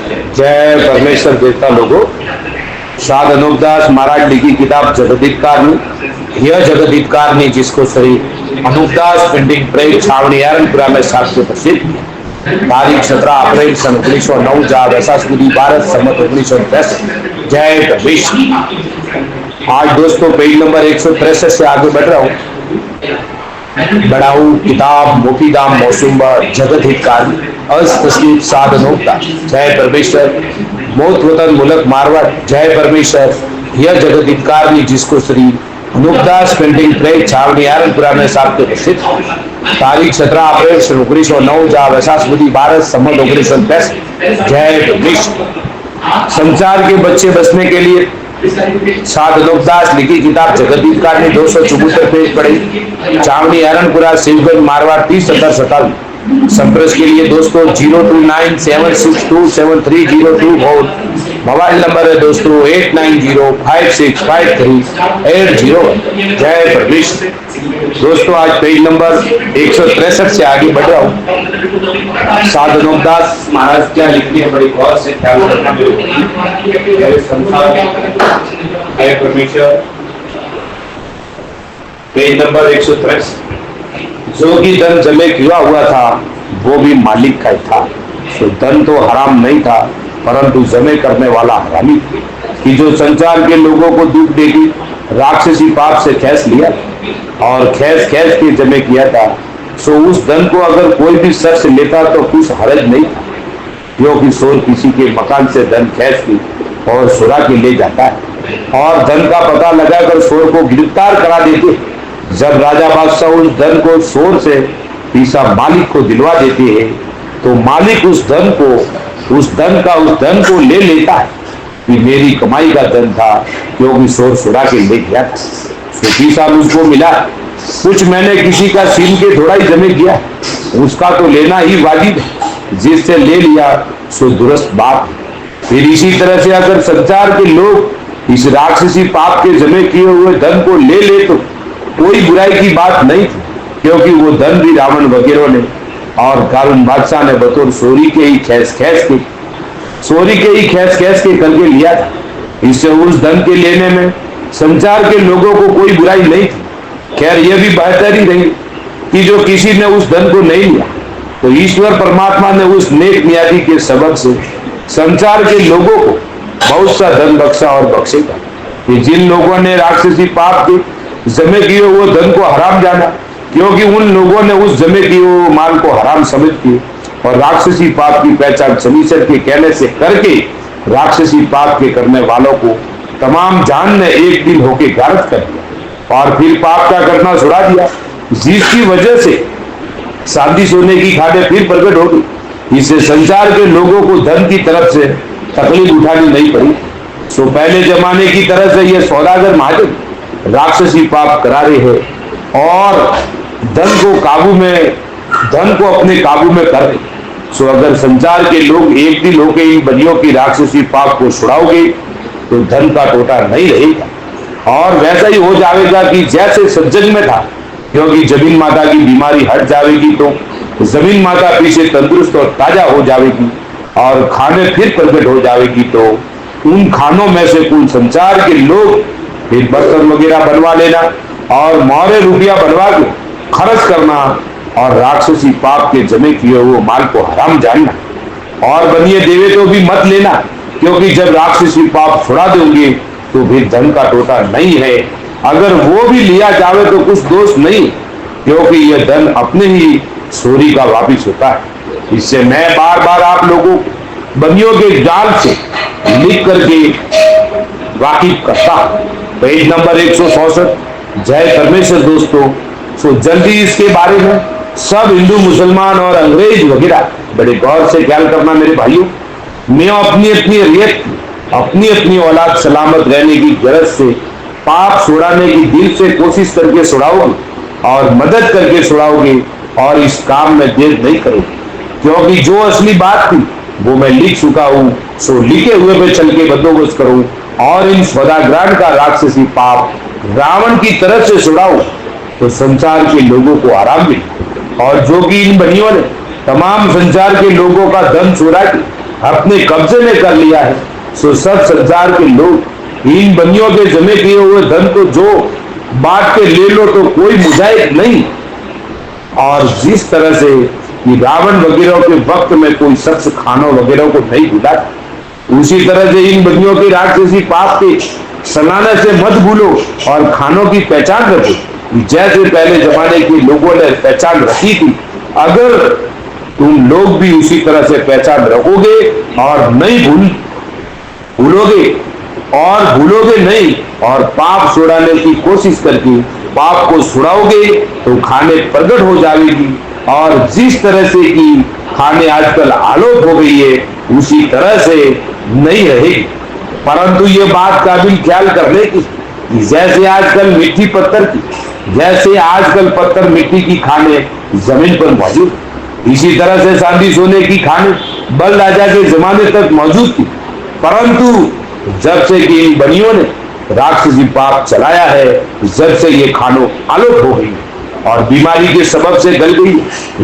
जय परमेश्वर देवता लोगों। साध अनूपदास महाराज लिखी किताब जगदीपकारनी। यह जगदीपकारनी जिसको श्री अनूपदास प्रिंटिंग प्रेस छावनी एरनपुरा में स्थापित प्रसिद्ध। तारीख 17 अप्रैल सन 1909 जा वैसा स्मृति भारत सम्मत 1910। जय परमेश्वर। आज दोस्तों पेज नंबर 163 से आगे बढ़ रहा हूँ। बढ़ाऊ किताब मोतीदाम मौसुम्बा जगत हितकारी अस्तस्मित साधनोक्ता। जय परमेश्वर। मौत वतन मुलक मारवाड़। जय परमेश्वर। यह जगत हितकारी जिसको श्री अनूपदास प्रिंटिंग प्रेस छावनी एरनपुरा में स्थापित प्रसिद्ध। तारीख 17 अप्रैल सन 1909 जा वैसा स्मृति भारत सम्मत 1910। जय परमेश्वर। संसार के बच्चे बसने के लिए साध अनूपदास लिखी किताब जगदीपकार ने 274 पेज पढ़े। छावनी एरनपुरा शिवगंज मारवाड़ 3070 संपर्क के लिए दोस्तों 0297627302 मोबाइल नंबर है दोस्तों 8905653801। जय परमेश्वर। दोस्तों आज पेज नंबर 163 से आगे बढ़ रहा हूँ। साध अनूपदास महाराज क्या लिखते हैं बड़ी गौर से ख्याल रखना जय परमेश्वर। Page number 163। जो कि धन जमे किया हुआ था वो भी मालिक का ही था। तो धन तो हराम नहीं था परंतु जमे करने वाला हरामी कि जो संसार के लोगों को दुख देगी राक्षसी पाप से खैस लिया और खैस खैस के जमे किया था। सो उस धन को अगर कोई भी शख्स लेता तो कुछ हरज नहीं था, क्योंकि चोर किसी के मकान से धन खैस की और चुरा के ले जाता है और धन का पता लगाकर चोर को गिरफ्तार करा देते। जब राजा बादशाह उस धन को चोर से पीसा मालिक को दिलवा देते हैं तो मालिक उस धन को ले लेता है कि मेरी कमाई का धन था, क्योंकि चोर चुरा के ले गया था। तो पीसा मुझको मिला, कुछ मैंने किसी का छीन के थोड़ा ही जमे किया, उसका तो लेना ही वाजिब है। जिससे ले लिया सो दुरुस्त बात। फिर इसी तरह से अगर संसार के लोग इस राक्षसी पाप के जमे किए हुए धन को ले ले तो कोई बुराई की बात नहीं थी, क्योंकि वो धन भी रावण वगैरह ने और कारून बादशाह ने बतौर चोरी के ही खैस खैस के करके लिया था। इससे उस धन के लेने में संसार के लोगों को कोई बुराई नहीं थी। खैर यह भी बेहतर ही रही कि जो किसी ने उस धन को नहीं लिया तो ईश्वर परमात्मा ने उस नेक नियति के सबब से संसार के लोगों को बहुत सा धन बख्शा और बख्शेगा। कि जिन लोगों ने राक्षसी पाप के जमे किए हुए धन को हराम जाना, क्योंकि उन लोगों ने उस जमे किए हुए माल को हराम समझ के और राक्षसी पाप की पहचान शनिश्चर के कहने से करके राक्षसी पाप के करने वालों को तमाम जान ने एक दिन होके गारत कर दिया और फिर पाप का करना छुड़ा दिया, जिसकी वजह से शादी सोने की खाने फिर प्रकट होगी। इससे संसार के लोगों को धन की तरफ से तकलीफ उठानी नहीं पड़ी। तो पहले जमाने की तरह से यह सौदागर महाजन राक्षसी पाप करा रहे हैं और धन को अपने काबू में कर रहे। सो अगर संसार के लोग एक दिन होकर इन बलियों की राक्षसी पाप को छुड़ाओगे तो धन का टोटा नहीं रहेगा और वैसा ही हो जाएगा कि जैसे सज्जन में था, क्योंकि जमीन माता की बीमारी हट जाएगी तो जमीन माता पीछे तंदुरुस्त और ताजा हो जाएगी और खाने फिर प्रकट हो जाएगी। तो उन खानों में से कुल संसार के लोग फिर बर्तन वगैरह बनवा लेना और मोहरे रुपया बनवा के खर्च करना और राक्षसी पाप के जमे किए हुए माल को हराम जानना और बनिए देवे तो भी मत लेना, क्योंकि जब राक्षसी पाप छुड़ा दोगे तो फिर धन का टोटा नहीं है। अगर वो भी लिया जावे तो कुछ दोष नहीं, क्योंकि यह धन अपने ही चोरी का वापिस होता है। इससे मैं बार बार आप लोगों बनियों के जाल से लिख करके वाकिफ करता हूं। Page number 164। जय परमेश्वर दोस्तों। सो जल्दी इसके बारे में सब हिंदू मुसलमान और अंग्रेज वगैरह बड़े गौर से ख्याल करना मेरे भाइयों। मैं अपनी अपनी औलाद सलामत रहने की गरज से पाप छुड़ाने की दिल से कोशिश करके छुड़ाओगे और मदद करके छुड़ाओगे और इस काम में देर नहीं करोगे, क्योंकि जो असली बात थी वो मैं लिख चुका हूं। सो लिखे हुए पे चल के बंदोबस्त करूं और इन स्वदाग्राण का राक्षसी पाप रावण की तरफ से छुड़ाओ तो संसार के लोगों को आराम मिले। और जो कि इन बनियों ने तमाम संसार के लोगों का धन चुरा के अपने कब्जे में कर लिया है, सो सब संसार के लोग इन बनियों के जमे किए हुए धन को जो बांट के ले लो तो कोई मुजाहिद नहीं। और जिस तरह से कि रावण वगैरह के वक्त में कोई शख्स खानों वगैरह को नहीं भूला, उसी तरह से इन बनियों की राक्षसी पाप के सलाने से मत भूलो और खानों की पहचान रखो जैसे पहले जमाने के लोगों ने पहचान रखी थी। अगर तुम लोग भी उसी तरह से पहचान रखोगे और नहीं भूलोगे नहीं और पाप छुड़ाने की कोशिश करके पाप को छुड़ाओगे तो खाने प्रकट हो जाएगी। और जिस तरह से कि खाने आजकल आलोप हो गई है उसी तरह से नहीं रहेगी। परंतु ये बात काबिल ख्याल करने की जैसे आजकल पत्थर मिट्टी की खाने जमीन पर मौजूद, इसी तरह से चांदी सोने की खाने बल राजा के जमाने तक मौजूद थी। परंतु जब से कि इन बनियों ने राक्षसी पाप चलाया है, जब से ये खानों आलोप हो गई और बीमारी के सबब से गल गई,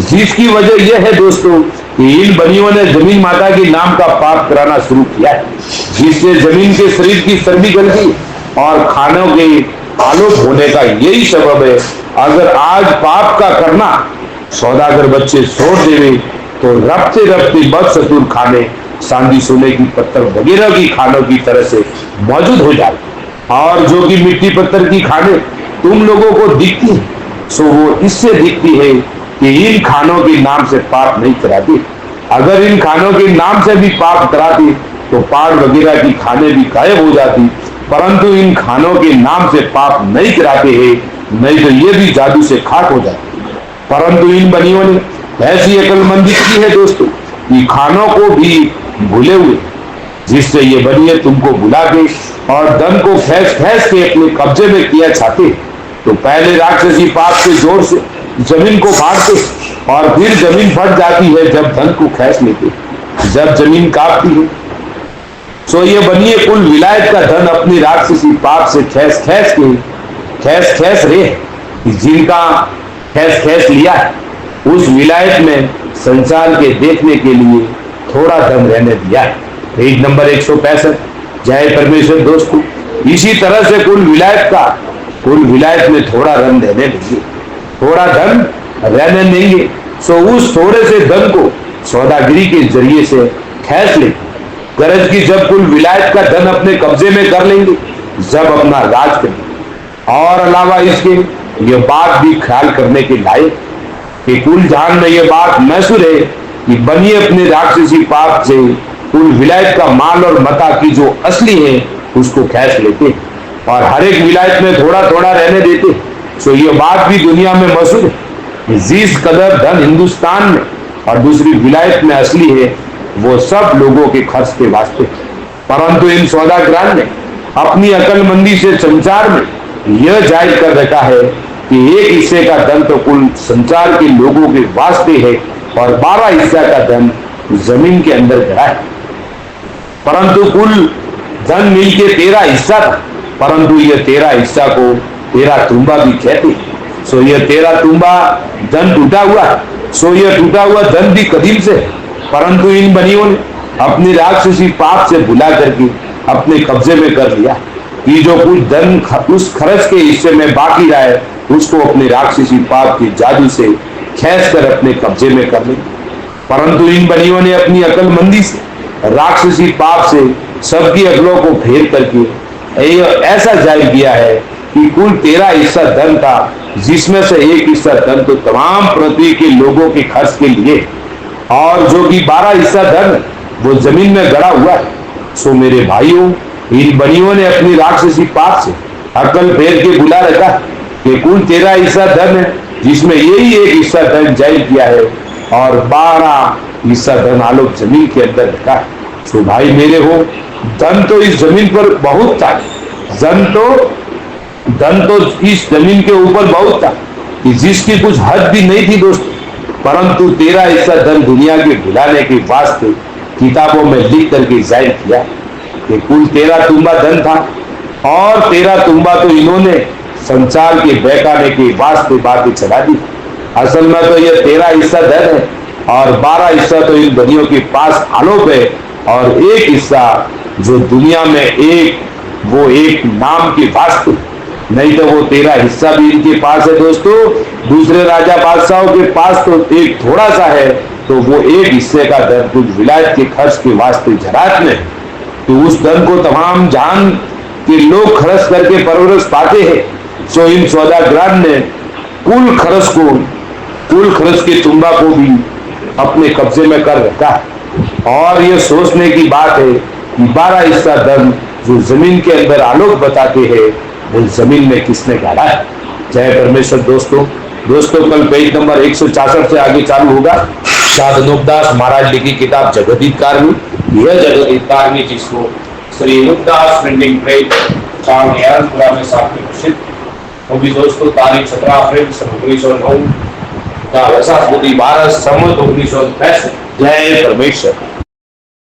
जिसकी वजह यह है दोस्तों कि इन बनियों ने जमीन माता के नाम का पाप कराना शुरू किया है, जिससे जमीन के शरीर की चर्बी गल गई और खानों के आलोप होने का यही सबब है। अगर आज पाप का करना सौदागर बच्चे छोड़ देवे तो रफ्ते रफ्ते बदसतूर खाने चांदी सोने की पत्थर वगैरह की खानों की तरह से मौजूद हो जाए। और जो कि मिट्टी पत्थर की खाने तुम लोगों को दिखती है, सो वो इससे दिखती है कि इन खानों के नाम से पाप नहीं कराती। अगर इन खानों के नाम से भी पाप कराती तो पहाड़ वगैरह की खाने भी गायब हो जाती। परंतु इन खानों के नाम से पाप नहीं कराते हैं, नहीं तो ये भी जादू से खाक हो जाते। परंतु इन बनियों ने ऐसी अक्लमंदी की है दोस्तों कि खानों को भी भूले हुए, जिससे ये बनिए तुमको बुला के और धन को फैस के अपने कब्जे में किया चाहते। तो पहले राक्षसी पाप के जोर से जमीन को फाड़ते और फिर जमीन फट जाती है जब धन को खींच लेते, जब जमीन कांपती है। सो ये बनिए कुल विलायत का धन अपनी राक्षसी पाप से खैस रहे, जिनका खैस लिया है उस विलायत में संसार के देखने के लिए थोड़ा धन रहने दिया है। Page number 165। जय परमेश्वर दोस्तों, इसी तरह से कुल विलायत में थोड़ा धन रहने देंगे, थोड़ा धन रहने देंगे। सो उस थोड़े से धन को सौदागिरी के जरिए से खैस ले गरज की जब कुल विलायत का धन अपने कब्जे में कर लेंगे, जब अपना राज करेंगे। और अलावा इसके ये बात भी ख्याल करने के लायक कि कुल जहान में ये बात महसूर है कि बनिए अपने राक्षसी पाप से कुल विलायत का माल और मता की जो असली है उसको खैस लेते और हर एक विलायत में थोड़ा थोड़ा रहने देते। सो ये बात भी दुनिया में मशहूर है। जिस कदर धन हिंदुस्तान में और दूसरी विलायत में असली है वो सब लोगों के खर्च के वास्ते। परंतु इन सौदागरान ने अपनी अक्लमंदी से संसार में यह जाहिर कर रखा है कि एक हिस्से का धन तो कुल संसार के लोगों के वास्ते है और 12 हिस्सा का धन जमीन के अंदर गिरा है। परंतु कुल धन मिलके 13 हिस्सा था, परंतु यह 13 हिस्सा को 13 तुम्बा भी कहते। सो यह 13 तुम्बा धन टूटा हुआ है। सो यह टूटा हुआ धन भी कदीम से है, परंतु इन बनियों ने अपनी राक्षसी पाप से भुला करके अपने कब्जे में कर लिया कि जो कुछ धन उस खर्च के हिस्से में बाकी रहा है उसको अपने राक्षसी पाप के जादू से खींच कर अपने कब्जे में कर ले। परंतु इन बनियों ने अपनी अक्लमंदी से राक्षसी पाप से सबकी अकलों को फेर करके ऐसा जाहिर किया है कि कुल 13 हिस्सा धन था, जिसमें से एक हिस्सा धन तो तमाम पृथ्वी के लोगों के खर्च के लिए और जो कि 12 हिस्सा धन वो जमीन में गड़ा हुआ है। सो मेरे भाइयों, इन बनियों ने अपनी राक्षसी पाप से अकल फेर के बुला रखा कि कुल 13 हिस्सा धन है, जिसमें यही एक हिस्सा धन जाहिर किया है और 12 हिस्सा धन आलोक जमीन के अंदर रखा है। सो भाई मेरे हो, धन तो इस जमीन पर बहुत था, धन तो इस जमीन के ऊपर बहुत था कि जिसकी कुछ हद भी नहीं थी दोस्तों। परंतु 13 हिस्सा धन दुनिया के भुलाने के वास्ते किताबों में लिख करके जाहिर किया कि कुल 13 तुम्बा धन था और 13 तुम्बा तो इन्होंने संसार के बहकाने के वास्ते बातें चला दी। असल में तो यह 13 हिस्सा धन है और 12 हिस्सा तो इन बनियों के पास आलोप है, और एक हिस्सा जो दुनिया में एक नाम की वास्तु, नहीं तो वो 13 हिस्सा भी इनके पास है दोस्तों। दूसरे राजा बादशाहों के पास तो एक थोड़ा सा है, तो वो एक हिस्से का धन कुछ विलायत के खर्च के वास्ते जरात में, तो उस धन को तमाम जान के लोग खर्च करके परवरिश पाते हैं। सो इन सौदागरान ने कुल खर्च के तुम्बा को भी अपने कब्जे में कर रखा है। और ये सोचने की बात है कि 12 हिस्सा धन जो जमीन के अंदर आलोक बताते हैं, वो जमीन में किसने गाड़ा है। जय परमेश्वर। दोस्तों कल पेज नंबर 166 से आगे चालू होगा साधु नुकदास महाराज लिखी किताब जगदीत कारवी। यह जगदीत कारवी जिसको श्री नुकदास प्रिंटिंग प्रेस चावड़ियारपुरा में सामने प्रसिद्ध, वो भी दोस्तों तारीख 17 अप्रैल 1909 का वैसा 12 संवत 1965। जय परमेश्वर।